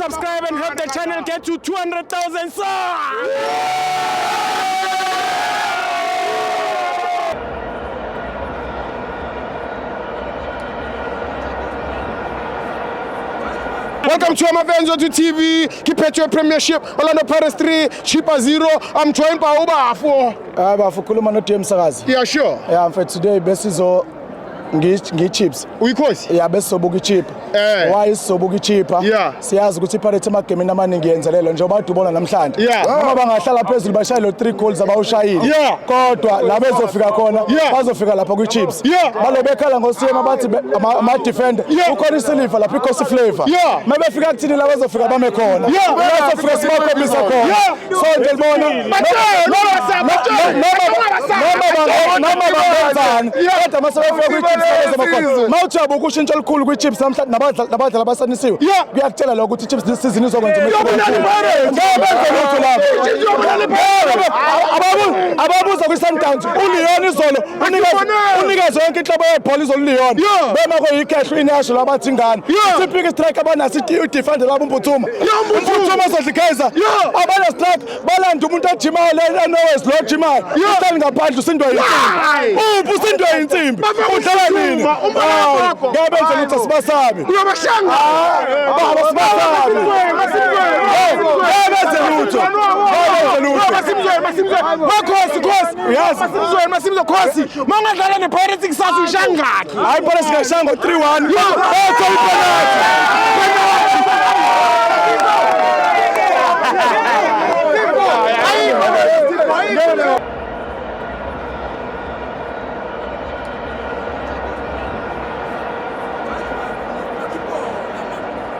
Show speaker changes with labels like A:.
A: subscribe and help the channel get to 200,000 subs. Welcome to Amavenzo to TV. Kiphetho Premiership. Orlando Pirates 3, Chippa 0. I'm joined by Ubafo.
B: Bafo khuluma no DM Sakazi.
A: Yeah, sure.
B: Yeah, mfethu today besizo ngichips.
A: Uyikhosi?
B: Yeah, besizobuka ichip. Why isizobuka ichipha?
A: Yeah.
B: Siyazi ukuthi iPirates emagemini amaningi yenzelelo nje abantu ubona namhlanje.
A: Yeah.
B: Noma bangahlala phezulu bashayile 3 goals abawushayile.
A: Yeah.
B: Kodwa la bezofika khona bazofika lapha kwichips.
A: Yeah.
B: Balo bekhala ngosiyema bathi ama defender ukhona isilver lapha iCoast Flavor.
A: Yeah.
B: Mabefika kuthini la bazofika bame khona. Bazofika sibakhomisa khona. So nje libona noma bangenzani. Kodwa masebefika kwichips mawujabu ukushintsha olukhulu kwichips namhlanje nabadlali abasanisiwe kuyakutshela lokho ukuthi ichips this season izokwenza ababuza kwi-Sundowns uLeon izolo unikeze yonke inhlobo yebhola izolo uLeon bema kuyikhehle inasho labathi ngani sipike strike abanaso i-defender labo uMphuthuma Sodlikaizer abana strike balanda umuntu ojimayo lena nowes lo jimayo uhlali ngaphandle usindwe yinsimbi usindwe yinsimbi udlala nini ngabenza ukuthi sibasabe
A: Uyabashanga.
B: abasibasabe
A: Masimzo mangadlala nePirates kusasa ushangaki
B: hayi Pirates ngashanga 3-1